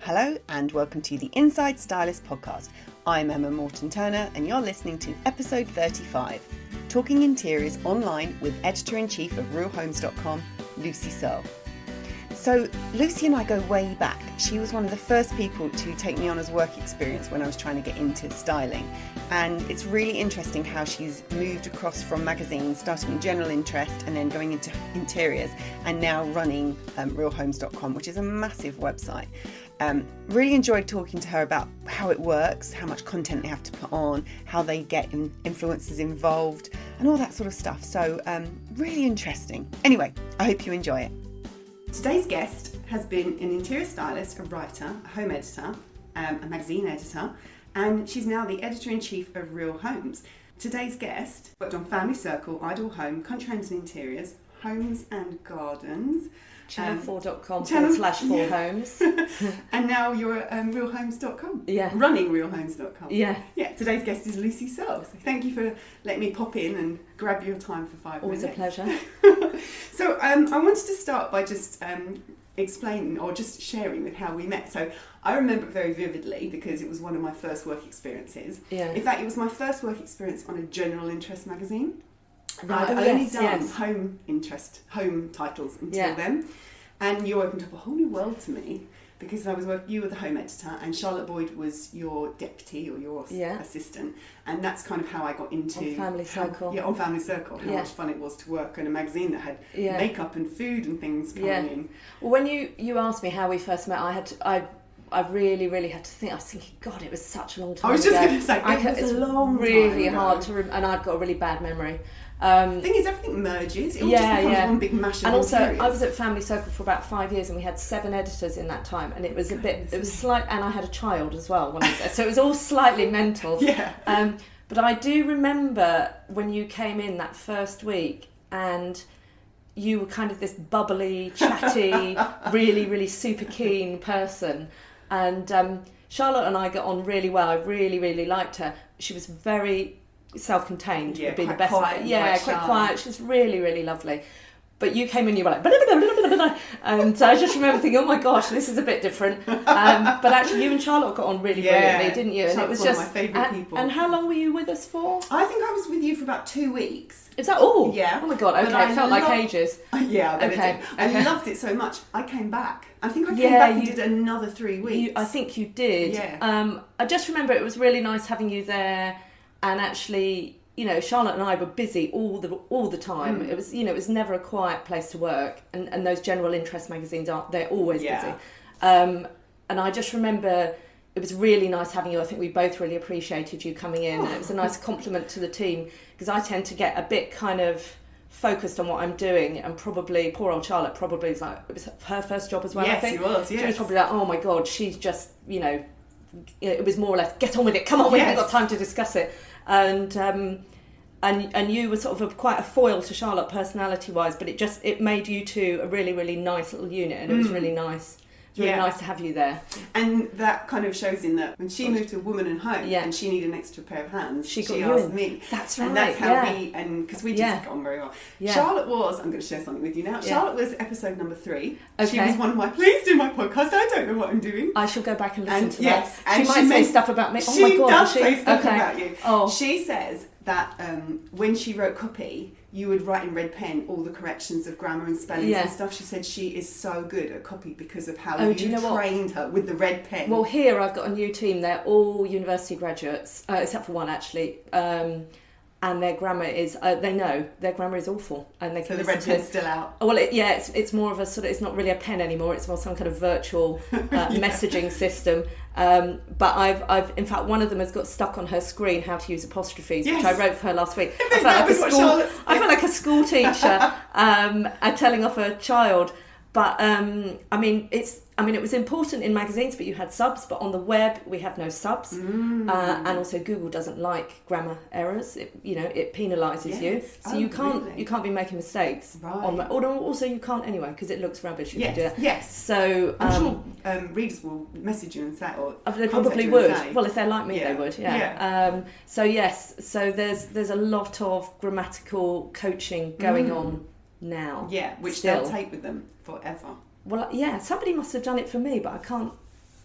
Hello and welcome to the Inside Stylists podcast. I'm Emma Morton-Turner and you're listening to episode 35, Talking Interiors Online with Editor-in-Chief of realhomes.com, Lucy Searle. So Lucy and I go way back. She was one of the first people to take me on as work experience when I was trying to get into styling. And it's really interesting how she's moved across from magazines, starting in general interest and then going into interiors and now running realhomes.com, which is a massive website. Really enjoyed talking to her about how it works, how much content they have to put on, how they get influencers involved and all that sort of stuff. So really interesting. Anyway, I hope you enjoy it. Today's guest has been an interior stylist, a writer, a home editor, a magazine editor, and she's now the editor-in-chief of Real Homes. Today's guest worked on Family Circle, Ideal Home, Country Homes and Interiors, Homes and Gardens, channel4.com/4homes. And now you're at realhomes.com. Yeah. Running realhomes.com. Yeah. Yeah, today's guest is Lucy Searle. So thank you for letting me pop in and grab your time for 5 Always minutes. Always a pleasure. So I wanted to start by just explaining or just sharing with how we met. So I remember it very vividly because it was one of my first work experiences. Yeah. In fact, it was my first work experience on a general interest magazine. Right. I'd only done home titles until then. And you opened up a whole new world to me because you were the home editor and Charlotte Boyd was your deputy or your assistant. And that's kind of how I got into... On Family Circle. On Family Circle. How much fun it was to work on a magazine that had makeup and food and things coming in. Well, when you asked me how we first met, I really had to think. I was thinking, God, it was such a long time ago. I was just going to say, it was a long time really ago. hard to and I've got a really bad memory. The thing is, everything merges. It all just becomes one big mash of And also, interiors. I was at Family Circle for about 5 years, and we had 7 editors in that time, and it was slight. And I had a child as well when I was there, so it was all slightly mental. Yeah. But I do remember when you came in that first week, and you were kind of this bubbly, chatty, really super keen person, and Charlotte and I got on really well. I really liked her. She was very self-contained, would be the best. Quiet, quite quiet. She's really lovely. But you came in, you were like, blah, blah, blah, blah, blah, and I just remember thinking, oh my gosh, this is a bit different. But actually, you and Charlotte got on really brilliantly, didn't you? And Charlotte's it was one of my favourite people. And how long were you with us for? I think I was with you for about 2 weeks. Is that all? Yeah. Oh my God. Okay, it felt like ages. Yeah. Okay. I loved it so much. I came back. I think I came back and did another 3 weeks. I think you did. Yeah. I just remember it was really nice having you there, and actually, you know, Charlotte and I were busy all the time. It was never a quiet place to work, and those general interest magazines they're always busy. And I just remember it was really nice having you. I think we both really appreciated you coming in. And it was a nice compliment to the team because I tend to get a bit kind of focused on what I'm doing, and probably poor old Charlotte probably is like, it was her first job as well. Yes, I think it was. Yes. She was probably like, oh my God, she's just, you know, it was more or less get on with it. Come on, we've got time to discuss it. And you were sort of quite a foil to Charlotte personality-wise, but it made you two a really nice little unit, and it was really nice. It was really nice to have you there. And that kind of shows in that when she moved to a woman and home and she needed an extra pair of hands, she asked me. That's right. And that's how because we just got on very well. Yeah. Charlotte was, I'm going to share something with you now. Yeah. Charlotte was episode number 3. Okay. She was one of my, please do my podcast, I don't know what I'm doing. I shall go back and listen to that. And she might say stuff about me. Oh my God. She does say stuff about you. Oh. She says that when she wrote copy, you would write in red pen all the corrections of grammar and spellings and stuff. She said she is so good at copy because of how you trained her with the red pen. Well, here I've got a new team. They're all university graduates, except for one actually. And their grammar is, they know their grammar is awful. And they can so the red pen's still out? Well, it's more of a sort of, it's not really a pen anymore. It's more some kind of virtual messaging system. But I've in fact, one of them has got stuck on her screen how to use apostrophes, which I wrote for her last week. I felt like a school teacher telling off a child. But I mean, it was important in magazines, but you had subs. But on the web, we have no subs, and also Google doesn't like grammar errors. It penalises you, so you can't be making mistakes. Right. Also, you can't anyway because it looks rubbish if you do it. Yes. So I'm sure readers will message you and say, or they probably would. Well, if they're like me, they would. Yeah. So there's a lot of grammatical coaching going on now. Yeah, which they'll take with them forever. Well, yeah, somebody must have done it for me, but I can't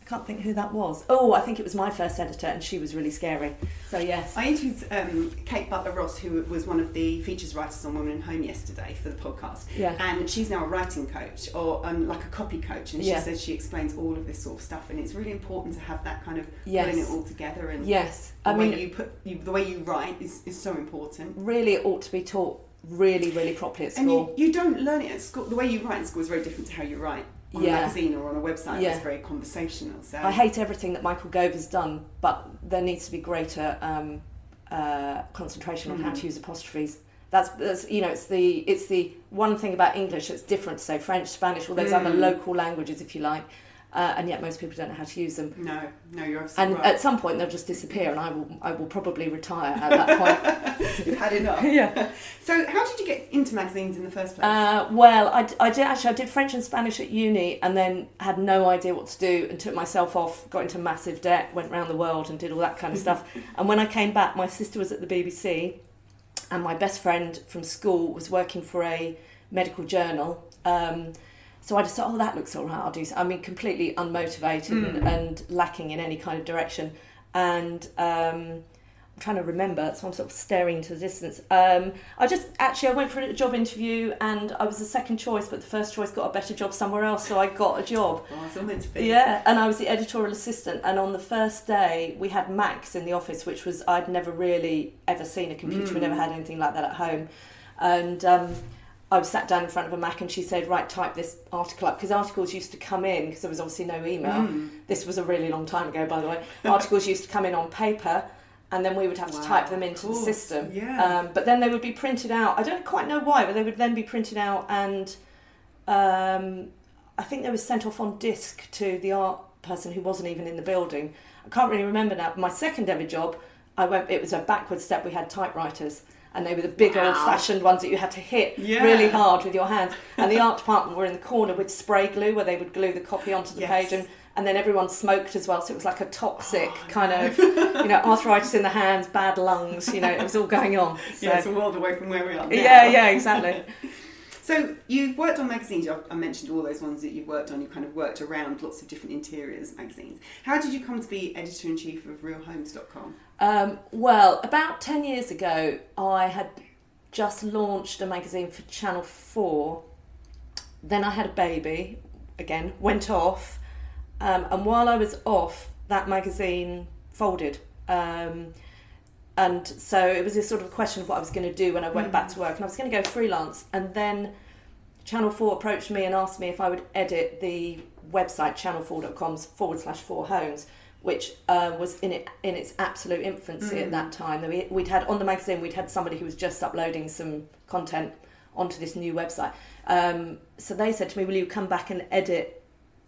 can't think who that was. Oh, I think it was my first editor, and she was really scary. So yes. I interviewed Kate Butler-Ross, who was one of the features writers on Women in Home yesterday for the podcast. Yeah. And she's now a writing coach, or like a copy coach, and she says she explains all of this sort of stuff, and it's really important to have that kind of putting it all together. And the way you write is so important. Really, it ought to be taught really, really properly at school. And you don't learn it at school. The way you write in school is very different to how you write on a magazine or on a website. It's very conversational. So I hate everything that Michael Gove has done, but there needs to be greater concentration on how to use apostrophes. That's it's the one thing about English that's different to, say, French, Spanish, all those other local languages, if you like. And yet most people don't know how to use them. No, you're absolutely right. And at some point they'll just disappear, and I will probably retire at that point. You've had enough. Yeah. So how did you get into magazines in the first place? Well, I did French and Spanish at uni, and then had no idea what to do, and took myself off, got into massive debt, went around the world and did all that kind of stuff. And when I came back, my sister was at the BBC, and my best friend from school was working for a medical journal. So I just thought, that looks all right, I'll do so. I mean, completely unmotivated and lacking in any kind of direction. And I'm trying to remember, so I'm sort of staring into the distance. I went for a job interview, and I was the second choice, but the first choice got a better job somewhere else, so I got a job. Oh, it's all meant to be. Yeah, and I was the editorial assistant, and on the first day we had Macs in the office, which was, I'd never really ever seen a computer, we never had anything like that at home. And I was sat down in front of a Mac, and she said, right, type this article up, because articles used to come in, because there was obviously no email. This was a really long time ago, by the way. Articles used to come in on paper, and then we would have to type them into the system. Yeah. But then they would be printed out. I don't quite know why, but they would then be printed out, and I think they were sent off on disc to the art person who wasn't even in the building. I can't really remember now. My second ever job, it was a backward step. We had typewriters. And they were the big old-fashioned ones that you had to hit really hard with your hands. And the art department were in the corner with spray glue, where they would glue the copy onto the page. And then everyone smoked as well, so it was like a toxic kind of, arthritis in the hands, bad lungs, it was all going on. So. Yeah, it's a world away from where we are now. Yeah, exactly. So you've worked on magazines. I mentioned all those ones that you've worked on. You kind of worked around lots of different interiors magazines. How did you come to be editor-in-chief of realhomes.com? Well, about 10 years ago, I had just launched a magazine for Channel 4. Then I had a baby, again, went off. And while I was off, that magazine folded. And so it was this sort of a question of what I was going to do when I went back to work. And I was going to go freelance. And then Channel 4 approached me and asked me if I would edit the website, channel4.com/4homes, which was in its absolute infancy at that time. We'd had, on the magazine, we'd had somebody who was just uploading some content onto this new website. So they said to me, will you come back and edit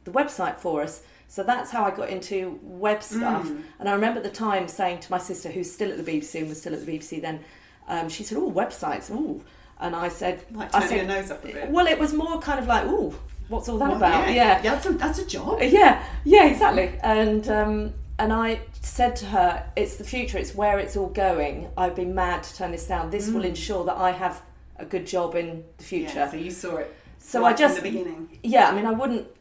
the website for us? So that's how I got into web stuff. And I remember at the time saying to my sister, who's still at the BBC and was still at the BBC then, she said, websites, And I said... Like turning your nose up a bit. Well, it was more kind of like, what's all that about? Yeah, that's a job. Yeah, exactly. And I said to her, it's the future, it's where it's all going. I'd be mad to turn this down. This will ensure that I have a good job in the future. Yeah, so you saw it. So right I just, from the beginning. Yeah, I mean,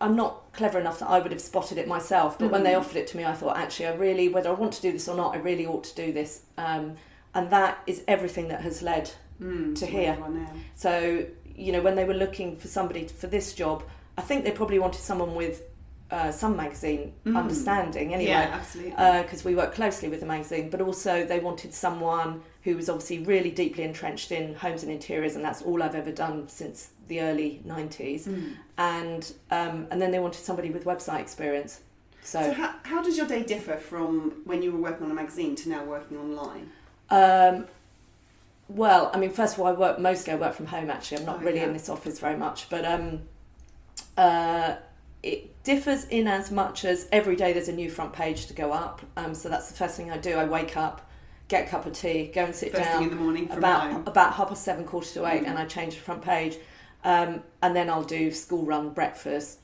I'm not clever enough that I would have spotted it myself, but when they offered it to me, I thought, actually, whether I want to do this or not, I really ought to do this. And that is everything that has led to here. So, when they were looking for somebody for this job, I think they probably wanted someone with some magazine understanding anyway. Yeah, absolutely. Because we work closely with the magazine, but also they wanted someone who was obviously really deeply entrenched in homes and interiors, and that's all I've ever done since the early 90s. And then they wanted somebody with website experience. So how does your day differ from when you were working on a magazine to now working online? Well, I mean, first of all, I work from home, actually. I'm not really in this office very much, but it differs in as much as every day there's a new front page to go up. So that's the first thing I do. I wake up, get a cup of tea, go and sit first down thing in the morning from about home. About 7:30, 7:45, and I change the front page. And then I'll do school run, breakfast,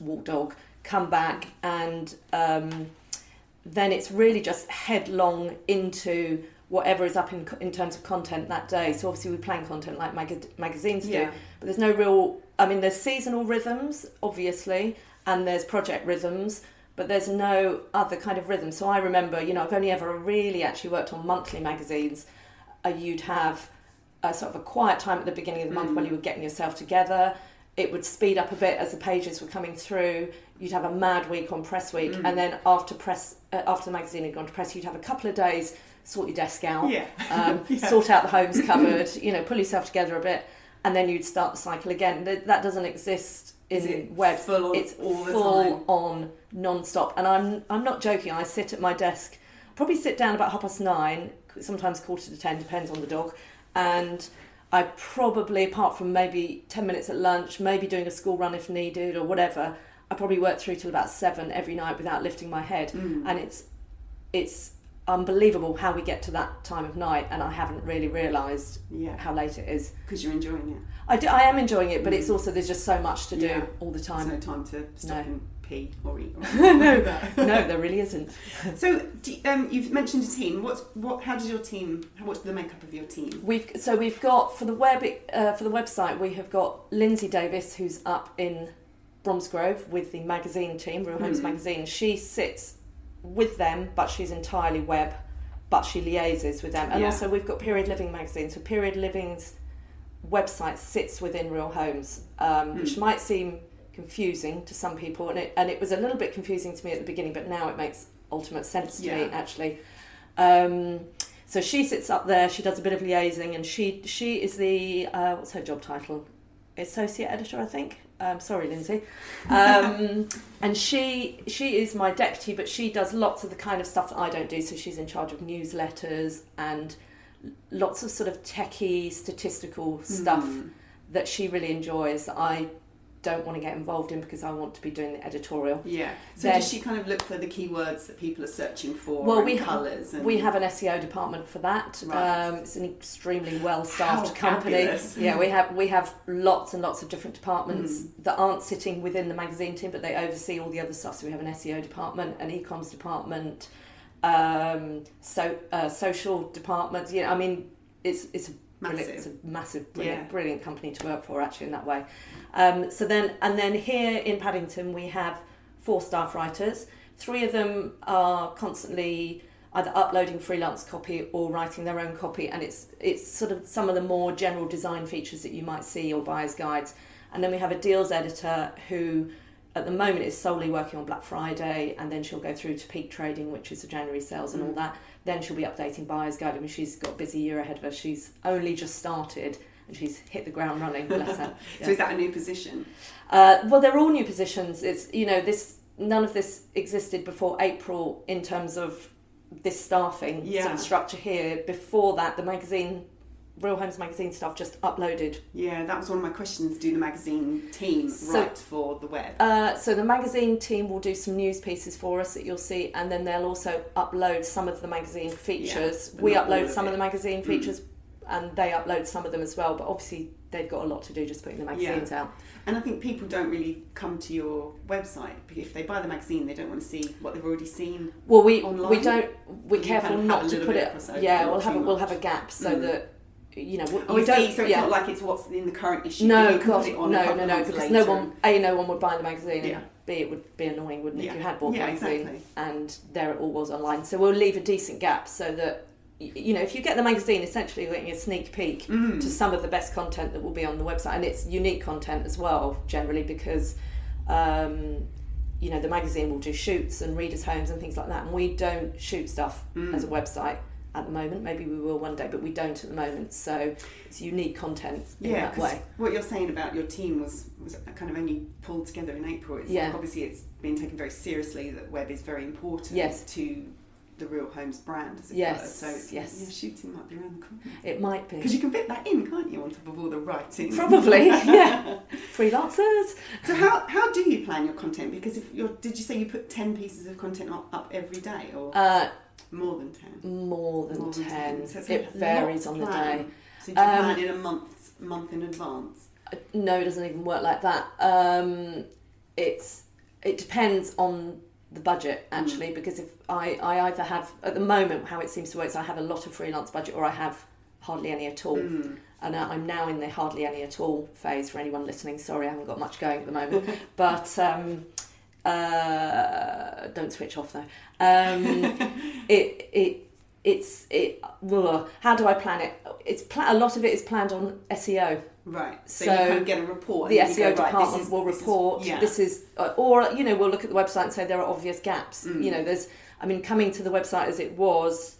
walk dog, come back, and then it's really just headlong into whatever is up in terms of content that day. So obviously we plan content like magazines do, but there's no real... I mean, there's seasonal rhythms, obviously, and there's project rhythms, but there's no other kind of rhythm. So I remember, I've only ever really actually worked on monthly magazines. You'd have a sort of a quiet time at the beginning of the month when you were getting yourself together. It would speed up a bit as the pages were coming through. You'd have a mad week on press week, and then after the magazine had gone to press, you'd have a couple of days, sort your desk out, sort out the homes cupboard, pull yourself together a bit, and then you'd start the cycle again. That doesn't exist in web. It's full on non-stop, and I'm not joking. I sit at my desk, probably sit down about 9:30, sometimes 9:45, depends on the dog, and I probably, apart from maybe 10 minutes at lunch, maybe doing a school run if needed or whatever, I probably work through till about 7 every night without lifting my head. And it's unbelievable how we get to that time of night, and I haven't really realised how late it is. Because you're enjoying it. I am enjoying it, but it's also, there's just so much to do all the time. There's no time to stop and pee or eat. No, there really isn't. So you've mentioned a team. How does your team? What's the makeup of your team? We've got for the website we have got Lindsay Davis, who's up in Bromsgrove with the magazine team, Real Homes Magazine. She sits with them, but she's entirely web, but she liaises with them. And also we've got Period Living magazine. So Period Living's website sits within Real Homes, which might seem confusing to some people, and it was a little bit confusing to me at the beginning, but now it makes ultimate sense to me actually. So she sits up there, she does a bit of liaising, and she is the what's her job title? Associate editor, I think. Sorry, Lindsay. And she is my deputy, but she does lots of the kind of stuff that I don't do. So she's in charge of newsletters and lots of sort of techie, statistical stuff that she really enjoys, that I don't want to get involved in because I want to be doing the editorial. Yeah. So does she kind of look for the keywords that people are searching for? Well, we have an SEO department for that. Right. It's an extremely well-staffed company. Fabulous. Yeah, we have lots and lots of different departments that aren't sitting within the magazine team, but they oversee all the other stuff. So we have an SEO department, an e-coms department, social departments. Yeah, I mean, it's a massive, brilliant company to work for, actually, in that way. So then here in Paddington we have 4 staff writers. 3 of them are constantly either uploading freelance copy or writing their own copy, and it's sort of some of the more general design features that you might see, or buyer's guides. And then we have a deals editor who at the moment is solely working on Black Friday, and then she'll go through to peak trading, which is the January sales and all that. Then she'll be updating buyer's guide. I mean, she's got a busy year ahead of her. She's only just started and she's hit the ground running, bless her. So is that a new position? Well, they're all new positions. It's, none of this existed before April in terms of this staffing sort of structure here. Before that, the magazine, Real Homes magazine stuff, just uploaded. Yeah, that was one of my questions. Do the magazine team write for the web? So the magazine team will do some news pieces for us that you'll see, and then they'll also upload some of the magazine features. We upload some of the magazine features, and they upload some of them as well, but obviously they've got a lot to do just putting the magazines out. And I think people don't really come to your website. If they buy the magazine, they don't want to see what they've already seen. Well, online. We're careful not to put it. Yeah, we'll have a gap so that. So it's not like it's what's in the current issue. No, because no one would buy the magazine. Yeah. B, it would be annoying, wouldn't it, if you had bought the magazine, exactly. And there it all was online. So we'll leave a decent gap so that, if you get the magazine, essentially you're getting a sneak peek to some of the best content that will be on the website, and it's unique content as well, generally, because the magazine will do shoots and readers' homes and things like that, and we don't shoot stuff as a website at the moment. Maybe we will one day, but we don't at the moment. So it's unique content in that way. What you're saying about your team was kind of only pulled together in April. Obviously it's been taken very seriously that web is very important to the Real Homes brand, as it were. So shooting might be around the corner. It might be. Because you can fit that in, can't you, on top of all the writing? Probably, yeah. Freelancers. So how do you plan your content? Because did you say you put 10 pieces of content up every day, or more than 10? More than 10. So it varies on the day. So do you plan in a month in advance? No, it doesn't even work like that. It depends on the budget, actually, because if I either have, at the moment, how it seems to work is I have a lot of freelance budget, or I have hardly any at all. And I'm now in the hardly any at all phase for anyone listening. Sorry, I haven't got much going at the moment. But Don't switch off though. How do I plan it? A lot of it is planned on SEO. Right. So you kind of get a report. The SEO department will report. This is, or we'll look at the website and say there are obvious gaps. Coming to the website as it was,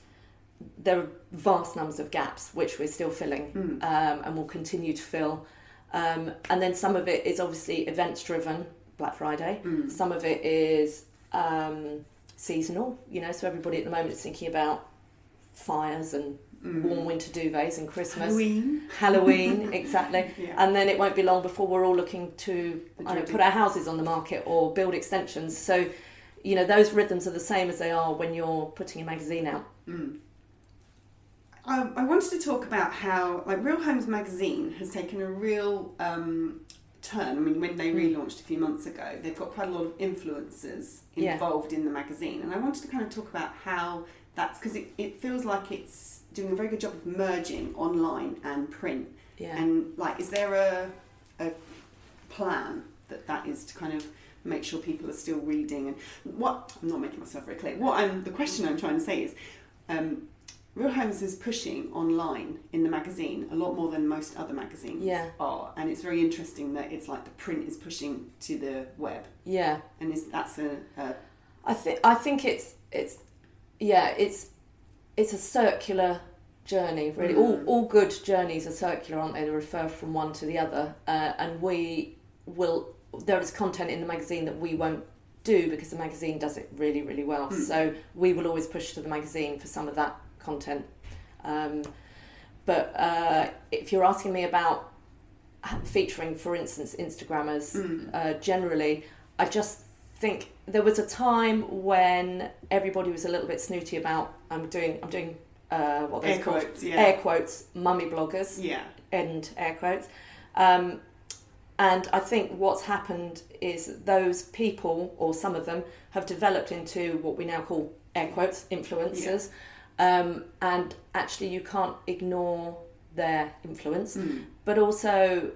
there are vast numbers of gaps which we're still filling, and will continue to fill. And then some of it is obviously events driven, Black Friday. Some of it is seasonal. So everybody at the moment is thinking about fires and warm winter duvets and Christmas. Halloween, exactly. And then it won't be long before we're all looking to put our houses on the market or build extensions. So, those rhythms are the same as they are when you're putting a magazine out. I wanted to talk about how Real Homes magazine has taken a real turn. When they relaunched a few months ago, they've got quite a lot of influencers involved in the magazine. And I wanted to kind of talk about how that's, because it feels like it's doing a very good job of merging online and print. And is there a plan that is to kind of make sure people are still reading? And what I'm not making myself very clear. The question I'm trying to say is, Real Homes is pushing online in the magazine a lot more than most other magazines are, and it's very interesting that it's like the print is pushing to the web. And that's I think it's a circular journey, really. All good journeys are circular, aren't they? They refer from one to the other, and there is content in the magazine that we won't do because the magazine does it really, really well. So we will always push to the magazine for some of that content. But if you're asking me about featuring, for instance, Instagrammers, generally, I just think there was a time when everybody was a little bit snooty about I'm doing what they're called air quotes mummy bloggers, end air quotes, and I think what's happened is those people, or some of them, have developed into what we now call air quotes influencers. And actually you can't ignore their influence, but also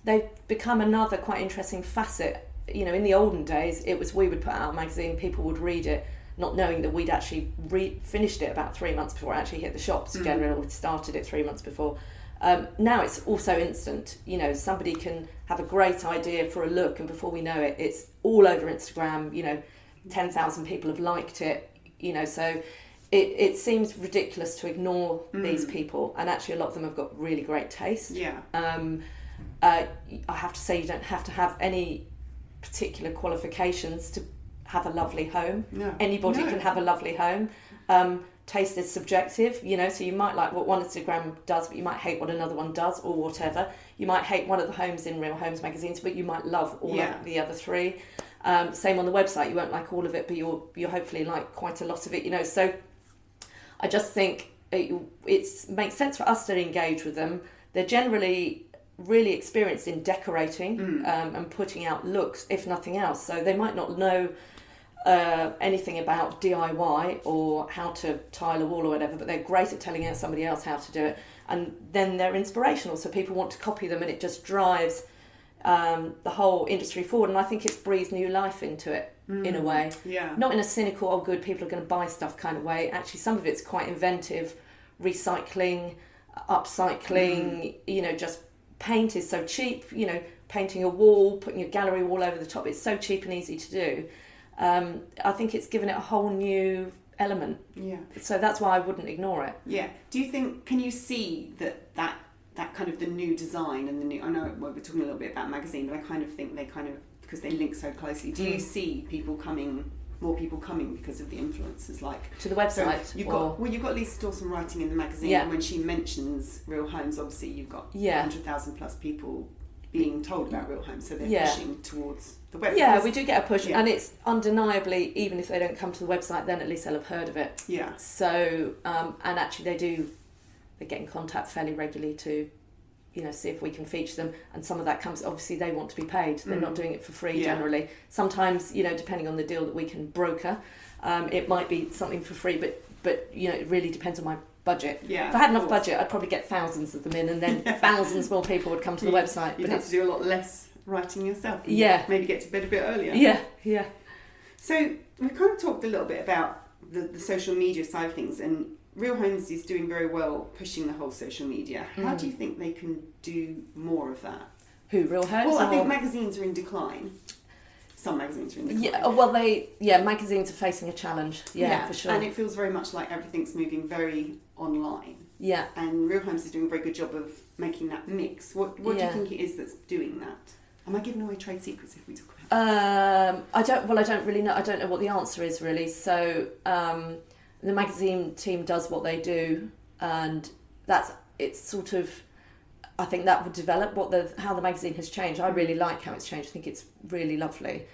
they've become another quite interesting facet. In the olden days, it was we would put out a magazine, people would read it, not knowing that we'd actually finished it about 3 months before it actually hit the shops. Generally, we'd started it 3 months before. Now it's also instant. Somebody can have a great idea for a look, and before we know it, it's all over Instagram. 10,000 people have liked it. So it seems ridiculous to ignore these people, and actually a lot of them have got really great taste. I have to say, you don't have to have any particular qualifications to have a lovely home. Anybody can have a lovely home. Taste is subjective, so you might like what one Instagram does, but you might hate what another one does, or whatever. You might hate one of the homes in Real Homes magazines, but you might love all of the other three. Same on the website, you won't like all of it, but you'll hopefully like quite a lot of it, So I just think it makes sense for us to engage with them. They're generally really experienced in decorating and putting out looks, if nothing else. So they might not know anything about DIY or how to tile a wall or whatever, but they're great at telling somebody else how to do it. And then they're inspirational, so people want to copy them, and it just drives the whole industry forward. And I think it's breathed new life into it in a way. Not in a cynical, oh good, people are going to buy stuff kind of way. Actually, some of it's quite inventive, recycling, upcycling, just paint is so cheap, painting a wall, putting a gallery wall over the top, it's so cheap and easy to do. I think it's given it a whole new element. So that's why I wouldn't ignore it. Do you think, can you see that kind of the new design and the new, I know we're talking a little bit about magazine, but I kind of think they because they link so closely, do you see more people coming because of the influencers, like to the website? So you've got Lisa Dawson writing in the magazine, and when she mentions Real Homes, obviously you've got 100,000 plus people being told about Real Homes, so they're pushing towar's the website. We do get a push, and it's undeniably, even if they don't come to the website, then at least they'll have heard of it. So and actually they get in contact fairly regularly to see if we can feature them, and some of that comes, obviously they want to be paid, they're not doing it for free generally. Sometimes, depending on the deal that we can broker, it might be something for free, but it really depends on my budget. If I had enough budget, I'd probably get thousands of them in, and then thousands more people would come to the website. You'd have to do a lot less writing yourself, maybe get to bed a bit earlier. So we kind of talked a little bit about the social media side of things, and Real Homes is doing very well pushing the whole social media. How do you think they can do more of that? Who, Real Homes? Well, I think magazines are in decline. Some magazines are in decline. Yeah, well, magazines are facing a challenge. Yeah, for sure. And it feels very much like everything's moving very online. Yeah. And Real Homes is doing a very good job of making that mix. What do you think it is that's doing that? Am I giving away trade secrets if we talk about I don't really know. I don't know what the answer is really. So the magazine team does what they do, and it's sort of, I think that would develop how the magazine has changed. I really like how it's changed. I think it's really lovely.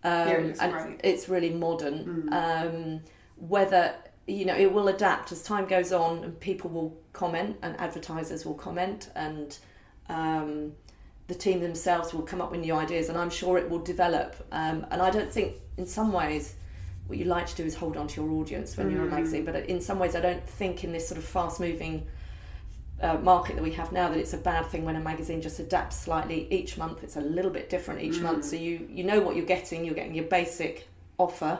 It's and great. It's really modern. Whether, it will adapt as time goes on, and people will comment, and advertisers will comment, and the team themselves will come up with new ideas, and I'm sure it will develop. And I don't think, in some ways, what you like to do is hold on to your audience when you're a magazine, but in some ways I don't think in this sort of fast-moving market that we have now that it's a bad thing when a magazine just adapts slightly each month. It's a little bit different each month, so you know what you're getting your basic offer.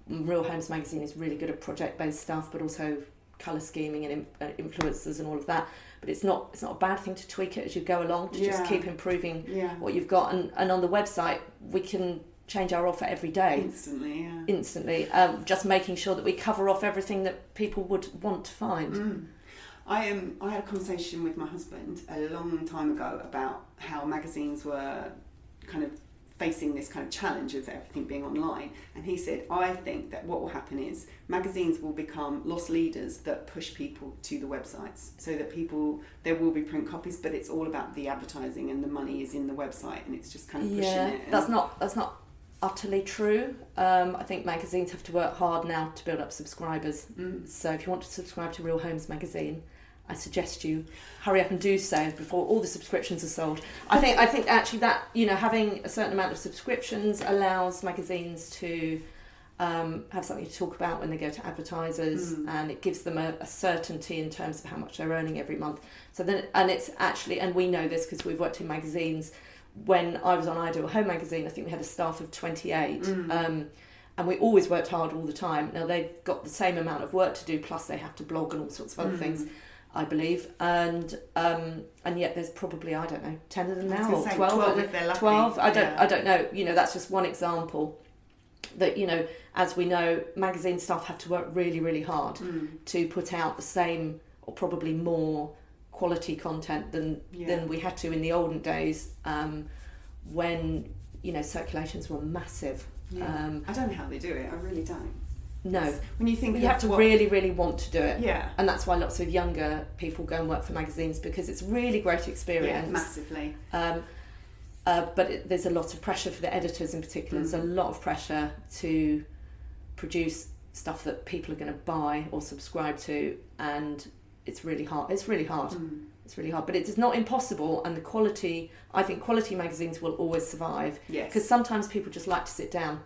Real Homes magazine is really good at project-based stuff, but also colour scheming and influencers and all of that. But it's not a bad thing to tweak it as you go along, to just keep improving what you've got. And on the website, we can change our offer every day. Instantly. Just making sure that we cover off everything that people would want to find. I had a conversation with my husband a long time ago about how magazines were kind of facing this kind of challenge of everything being online, and he said, I think that what will happen is magazines will become lost leaders that push people to the websites, so that there will be print copies, but it's all about the advertising and the money is in the website, and it's just kind of pushing it. That's not utterly true. I think magazines have to work hard now to build up subscribers. So if you want to subscribe to Real Homes magazine, I suggest you hurry up and do so before all the subscriptions are sold. I think actually that, having a certain amount of subscriptions allows magazines to have something to talk about when they go to advertisers, and it gives them a certainty in terms of how much they're earning every month. So then, and it's actually, and we know this because we've worked in magazines. When I was on Ideal Home magazine, I think we had a staff of 28. And we always worked hard all the time. Now they've got the same amount of work to do, plus they have to blog and all sorts of other things, I believe. And yet there's probably, I don't know, 10 of them now, or 12 if they're lucky. 12. I don't know. That's just one example. That, as we know, magazine staff have to work really, really hard to put out the same or probably more quality content than we had to in the olden days, when circulations were massive. I don't know how they do it. I really don't. No, when you think you have to really, really want to do it. Yeah, and that's why lots of younger people go and work for magazines, because it's a really great experience. Yeah, massively. But there's a lot of pressure for the editors in particular. There's a lot of pressure to produce stuff that people are going to buy or subscribe to, and it's really hard. It's really hard. It's really hard, but it is not impossible. And I think quality magazines will always survive. Yes, because sometimes people just like to sit down.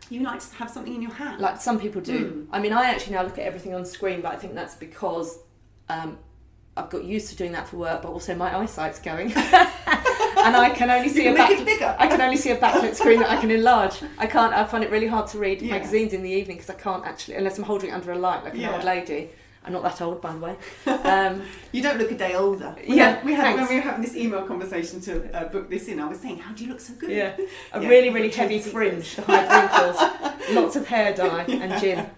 You like to have something in your hand. Like some people do. I mean, I actually now look at everything on screen, but I think that's because I've got used to doing that for work, but also my eyesight's going. And I can only see I can only see a backlit screen that I can enlarge. I find it really hard to read magazines in the evening because I can't actually, unless I'm holding it under a light like an old lady. I'm not that old, by the way. You don't look a day older. When we were having this email conversation to book this in, I was saying, how do you look so good? Yeah, really, really heavy fringe to hide wrinkles, lots of hair dye and gin.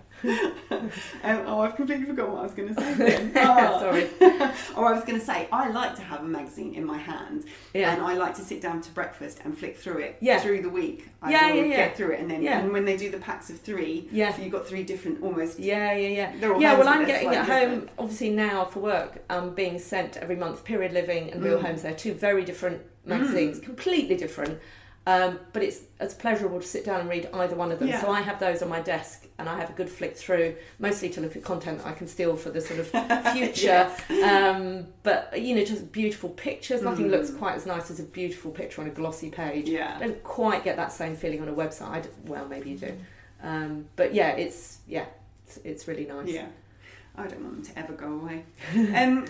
I've completely forgotten what I was going to say then. Sorry. I was going to say, I like to have a magazine in my hand, and I like to sit down to breakfast and flick through it through the week. I get through it, and then and when they do the packs of 3, so you've got 3 different almost. Well, I'm getting at home obviously now for work. I'm being sent every month Period Living and Real Homes. They're 2 very different magazines, completely different. But it's pleasurable to sit down and read either one of them. So I have those on my desk, and I have a good flick through, mostly to look at content that I can steal for the sort of future. But just beautiful pictures. Nothing looks quite as nice as a beautiful picture on a glossy page. I don't quite get that same feeling on a website. Well, maybe you do. But it's really nice. I don't want them to ever go away.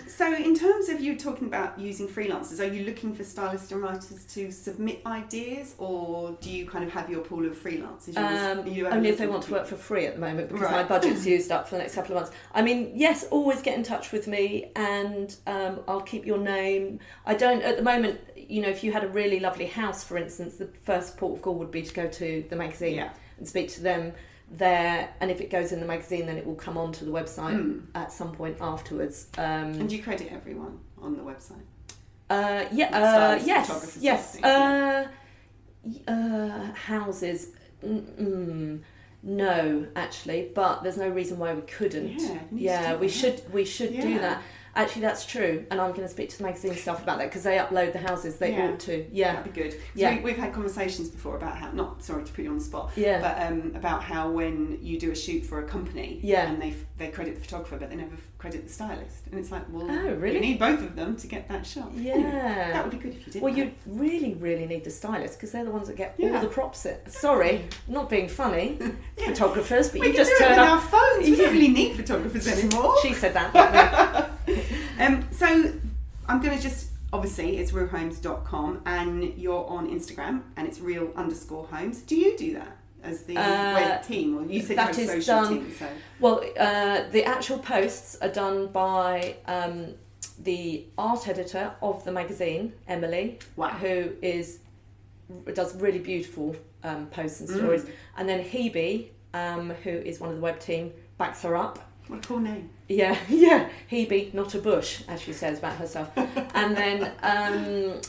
So in terms of you talking about using freelancers, are you looking for stylists and writers to submit ideas, or do you kind of have your pool of freelancers? Only if they want to work for free at the moment, because my budget's used up for the next couple of months. I mean, yes, always get in touch with me, and I'll keep your name. I don't, at the moment, you know, if you had a really lovely house, for instance, the first port of call would be to go to the magazine and speak to them there, and if it goes in the magazine, then it will come onto the website at some point afterwards. And do you credit everyone on the website? Yes. Houses, no, actually, but there's no reason why we couldn't. We should do that. Actually, that's true, and I'm going to speak to the magazine staff about that, because they upload the houses. They ought to. That'd be good. We've had conversations before about how, not sorry to put you on the spot, but about how when you do a shoot for a company, and they credit the photographer, but they never credit the stylist, and it's like, well, really? You need both of them to get that shot. Anyway, that would be good if you did. Well, you really, really need the stylist, because they're the ones that get all the props in. Sorry, not being funny, photographers, but you just turn up. Our phones. We don't really need photographers anymore. She said that, not me. So I'm going to just, obviously it's realhomes.com, and you're on Instagram, and it's real_homes. Do you do that as the web team, or you said you have a social team? So. Well, the actual posts are done by the art editor of the magazine, Emily, who does really beautiful posts and stories, and then Hebe, who is one of the web team, backs her up. What a cool name. Yeah. Hebe, not a bush, as she says about herself. And then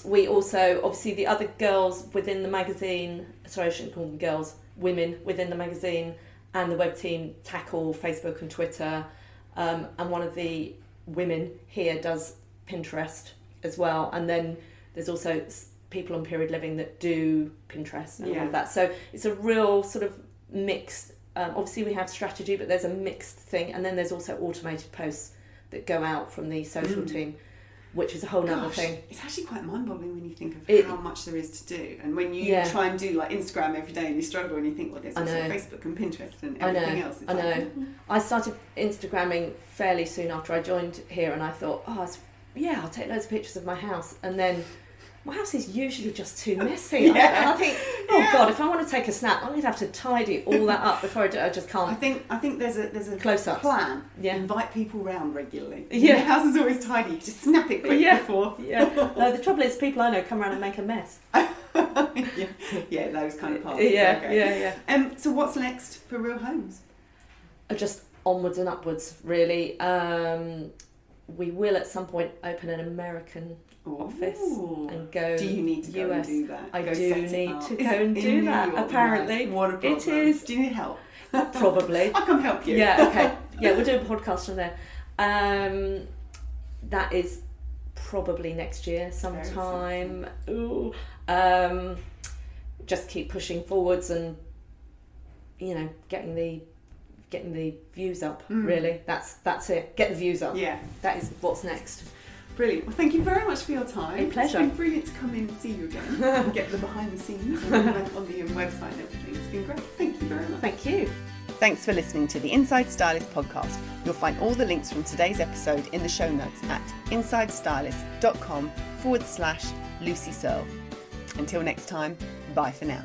we also, obviously, the other girls within the magazine, sorry, I shouldn't call them girls, women within the magazine and the web team tackle Facebook and Twitter. And one of the women here does Pinterest as well. And then there's also people on Period Living that do Pinterest and all of that. So it's a real sort of mixed. Obviously we have strategy, but there's a mixed thing, and then there's also automated posts that go out from the social team, which is a whole other thing. It's actually quite mind-boggling when you think of how much there is to do, and when you try and do like Instagram every day and you struggle and you think, well, there's also Facebook and Pinterest and everything else. I know. I started Instagramming fairly soon after I joined here, and I thought, I'll take loads of pictures of my house, and then my house is usually just too messy. And I think, God, if I want to take a snap, I'm going to have to tidy all that up before I do. I just can't. I think there's a close-ups plan. Invite people round regularly. Yeah. The house is always tidy. You just snap it quick before. No, the trouble is people I know come around and make a mess. Those kind of parts. So what's next for Real Homes? Just onwards and upwards, really. We will at some point open an American office and go. Do you need to go US. And do that? I do need to go and do that. Apparently, what a problem. It is. Do you need help? Probably. I'll come help you. Yeah. Okay. Yeah, we'll do a podcast from there. That is probably next year sometime. Ooh. Just keep pushing forwards and getting the views up. Really, that's it. Get the views up. Yeah, that is what's next. Brilliant. Well, thank you very much for your time. A pleasure. It's been brilliant to come in and see you again and get the behind the scenes on the website and everything. It's been great. Thank you very much. Thank you. Thanks for listening to the Inside Stylist podcast. You'll find all the links from today's episode in the show notes at insidestylists.com/Lucy Searle. Until next time, bye for now.